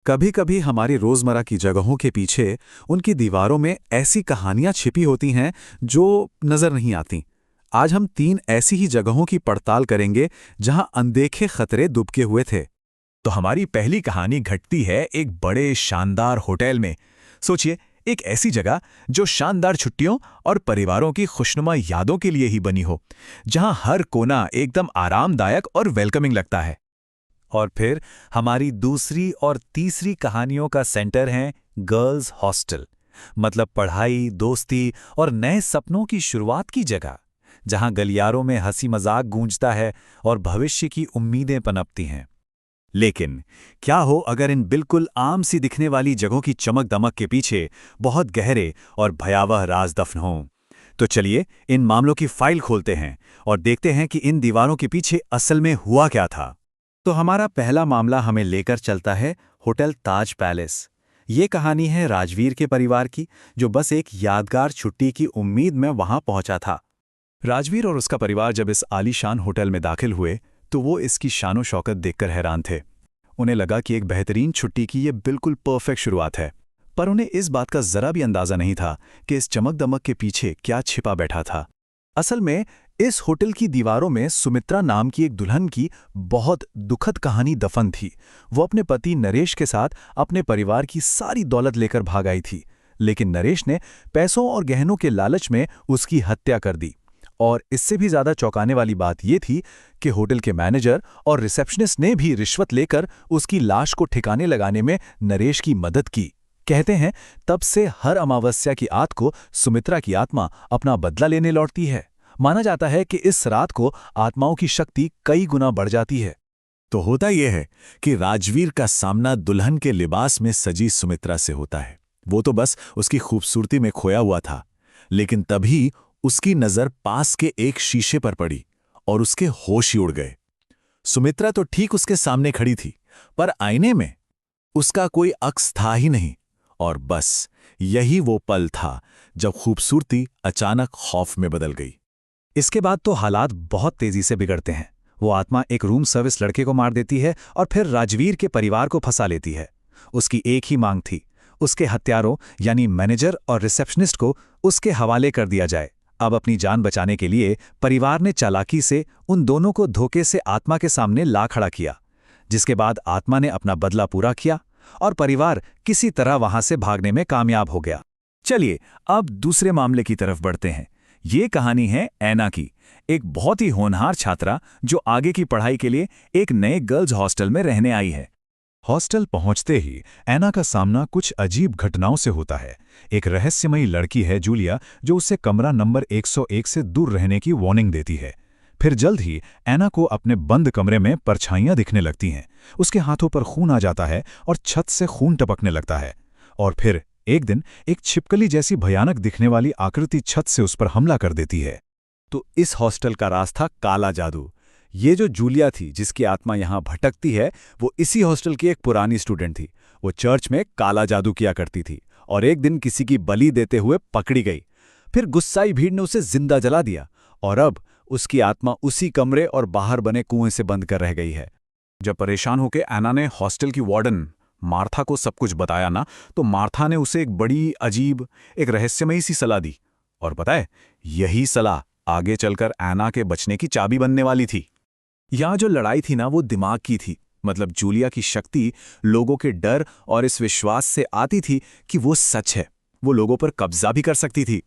कभी कभी हमारी रोजमर्रा की जगहों के पीछे उनकी दीवारों में ऐसी कहानियां छिपी होती हैं जो नजर नहीं आती। आज हम 3 ऐसी ही जगहों की पड़ताल करेंगे जहां अनदेखे खतरे दुबके हुए थे। तो हमारी पहली कहानी घटती है एक बड़े शानदार होटल में। सोचिए, एक ऐसी जगह जो शानदार छुट्टियों और परिवारों की खुशनुमा यादों के लिए ही बनी हो, जहां हर कोना एकदम आरामदायक और वेलकमिंग लगता है। और फिर हमारी दूसरी और तीसरी कहानियों का सेंटर है गर्ल्स हॉस्टल, मतलब पढ़ाई, दोस्ती और नए सपनों की शुरुआत की जगह, जहां गलियारों में हंसी मजाक गूंजता है और भविष्य की उम्मीदें पनपती हैं। लेकिन क्या हो अगर इन बिल्कुल आम सी दिखने वाली जगहों की चमक दमक के पीछे बहुत गहरे और भयावह राज दफन हों? तो चलिए इन मामलों की फाइल खोलते हैं और देखते हैं कि इन दीवारों के पीछे असल में हुआ क्या था। तो हमारा पहला मामला हमें लेकर चलता है होटल ताज पैलेस। ये कहानी है राजवीर के परिवार की, जो बस एक यादगार छुट्टी की उम्मीद में वहां पहुंचा था। राजवीर और उसका परिवार जब इस आलीशान होटल में दाखिल हुए तो वो इसकी शानो शौकत देखकर हैरान थे। उन्हें लगा कि एक बेहतरीन छुट्टी की ये बिल्कुल परफेक्ट शुरुआत है, पर उन्हें इस बात का जरा भी अंदाजा नहीं था कि इस चमक दमक के पीछे क्या छिपा बैठा था। असल में इस होटल की दीवारों में सुमित्रा नाम की एक दुल्हन की बहुत दुखद कहानी दफन थी। वो अपने पति नरेश के साथ अपने परिवार की सारी दौलत लेकर भाग आई थी, लेकिन नरेश ने पैसों और गहनों के लालच में उसकी हत्या कर दी। और इससे भी ज्यादा चौंकाने वाली बात यह थी कि होटल के मैनेजर और रिसेप्शनिस्ट ने भी रिश्वत लेकर उसकी लाश को ठिकाने लगाने में नरेश की मदद की। कहते हैं तब से हर अमावस्या की रात को सुमित्रा की आत्मा अपना बदला लेने लौटती है। माना जाता है कि इस रात को आत्माओं की शक्ति कई गुना बढ़ जाती है। तो होता यह है कि राजवीर का सामना दुल्हन के लिबास में सजी सुमित्रा से होता है। वो तो बस उसकी खूबसूरती में खोया हुआ था, लेकिन तभी उसकी नजर पास के एक शीशे पर पड़ी और उसके होश ही उड़ गए। सुमित्रा तो ठीक उसके सामने खड़ी थी, पर आईने में उसका कोई अक्स था ही नहीं। और बस यही वो पल था जब खूबसूरती अचानक खौफ में बदल गई। इसके बाद तो हालात बहुत तेजी से बिगड़ते हैं। वो आत्मा एक रूम सर्विस लड़के को मार देती है और फिर राजवीर के परिवार को फंसा लेती है। उसकी एक ही मांग थी, उसके हत्यारों यानी मैनेजर और रिसेप्शनिस्ट को उसके हवाले कर दिया जाए। अब अपनी जान बचाने के लिए परिवार ने चालाकी से उन दोनों को धोखे से आत्मा के सामने ला खड़ा किया, जिसके बाद आत्मा ने अपना बदला पूरा किया और परिवार किसी तरह वहां से भागने में कामयाब हो गया। चलिए अब दूसरे मामले की तरफ बढ़ते हैं। ये कहानी है ऐना की, एक बहुत ही होनहार छात्रा जो आगे की पढ़ाई के लिए एक नए गर्ल्स हॉस्टल में रहने आई है। हॉस्टल पहुंचते ही ऐना का सामना कुछ अजीब घटनाओं से होता है। एक रहस्यमयी लड़की है जूलिया, जो उसे कमरा नंबर 101 से दूर रहने की वार्निंग देती है। फिर जल्द ही ऐना को अपने बंद कमरे में परछाइयां दिखने लगती हैं। उसके हाथों पर खून आ जाता है और छत से खून टपकने लगता है। और फिर एक दिन एक छिपकली जैसी भयानक दिखने वाली आकृति छत से उस पर हमला कर देती है। तो इस हॉस्टल का राज था काला जादू। ये जो जूलिया थी, जिसकी आत्मा यहाँ भटकती है, वो इसी हॉस्टल की एक पुरानी स्टूडेंट थी। वो चर्च में काला जादू किया करती थी और एक दिन किसी की बलि देते हुए पकड़ी गई। फिर गुस्साई भीड़ ने उसे जिंदा जला दिया और अब उसकी आत्मा उसी कमरे और बाहर बने कुएं से बंद कर रह गई है। जब परेशान होकर ऐना ने हॉस्टल की वार्डन मार्था को सब कुछ बताया ना, तो मार्था ने उसे एक बड़ी अजीब, एक रहस्यमयी सी सलाह दी। और पता है, यही सलाह आगे चलकर ऐना के बचने की चाबी बनने वाली थी। यहाँ जो लड़ाई थी ना, वो दिमाग की थी। मतलब जूलिया की शक्ति लोगों के डर और इस विश्वास से आती थी कि वो सच है। वो लोगों पर कब्जा भी कर सकती थी।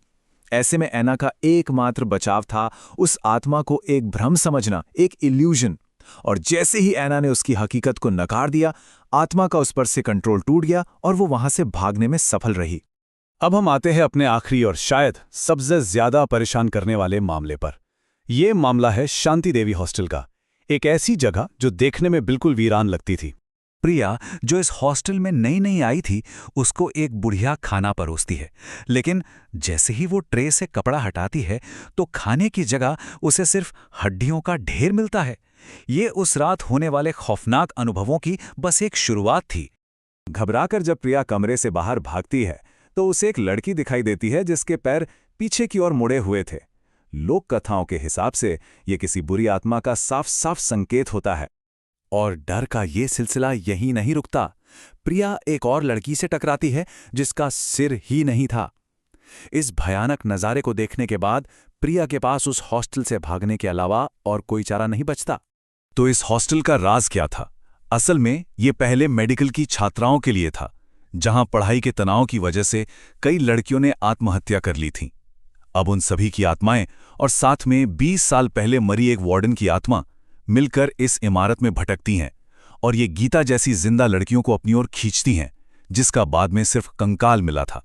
ऐसे में ऐना का एकमात्र बचाव था उस आत्मा को एक भ्रम समझना, एक इल्यूजन। और जैसे ही ऐना ने उसकी हकीकत को नकार दिया, आत्मा का उस पर से कंट्रोल टूट गया और वो वहां से भागने में सफल रही। अब हम आते हैं अपने आखिरी और शायद सबसे ज्यादा परेशान करने वाले मामले पर। यह मामला है शांति देवी हॉस्टल का, एक ऐसी जगह जो देखने में बिल्कुल वीरान लगती थी। प्रिया, जो इस हॉस्टल में नई नई आई थी, उसको एक बुढ़िया खाना परोसती है। लेकिन जैसे ही वो ट्रे से कपड़ा हटाती है तो खाने की जगह उसे सिर्फ हड्डियों का ढेर मिलता है। ये उस रात होने वाले खौफनाक अनुभवों की बस एक शुरुआत थी। घबराकर जब प्रिया कमरे से बाहर भागती है तो उसे एक लड़की दिखाई देती है जिसके पैर पीछे की ओर मुड़े हुए थे। लोक कथाओं के हिसाब से ये किसी बुरी आत्मा का साफ साफ संकेत होता है। और डर का ये सिलसिला यहीं नहीं रुकता। प्रिया एक और लड़की से टकराती है जिसका सिर ही नहीं था। इस भयानक नज़ारे को देखने के बाद प्रिया के पास उस हॉस्टल से भागने के अलावा और कोई चारा नहीं बचता। तो इस हॉस्टल का राज क्या था? असल में ये पहले मेडिकल की छात्राओं के लिए था, जहां पढ़ाई के तनाव की वजह से कई लड़कियों ने आत्महत्या कर ली थीं। अब उन सभी की आत्माएं और साथ में 20 साल पहले मरी एक वार्डन की आत्मा मिलकर इस इमारत में भटकती हैं और ये गीता जैसी जिंदा लड़कियों को अपनी ओर खींचती हैं, जिसका बाद में सिर्फ कंकाल मिला था।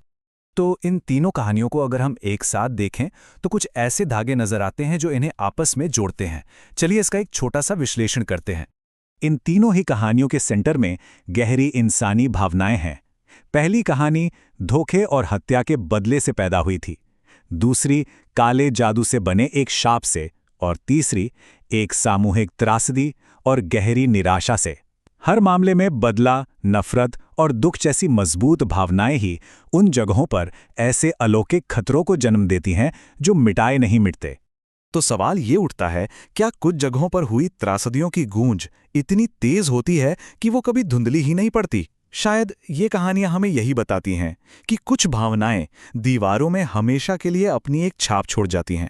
तो इन तीनों कहानियों को अगर हम एक साथ देखें तो कुछ ऐसे धागे नजर आते हैं जो इन्हें आपस में जोड़ते हैं। चलिए इसका एक छोटा सा विश्लेषण करते हैं। इन तीनों ही कहानियों के सेंटर में गहरी इंसानी भावनाएं हैं। पहली कहानी धोखे और हत्या के बदले से पैदा हुई थी, दूसरी काले जादू से बने एक शाप से, और तीसरी एक सामूहिक त्रासदी और गहरी निराशा से। हर मामले में बदला, नफरत और दुख जैसी मजबूत भावनाएं ही उन जगहों पर ऐसे अलौकिक खतरों को जन्म देती हैं जो मिटाए नहीं मिटते। तो सवाल ये उठता है, क्या कुछ जगहों पर हुई त्रासदियों की गूंज इतनी तेज होती है कि वो कभी धुंधली ही नहीं पड़ती? शायद ये कहानियां हमें यही बताती हैं कि कुछ भावनाएं दीवारों में हमेशा के लिए अपनी एक छाप छोड़ जाती हैं।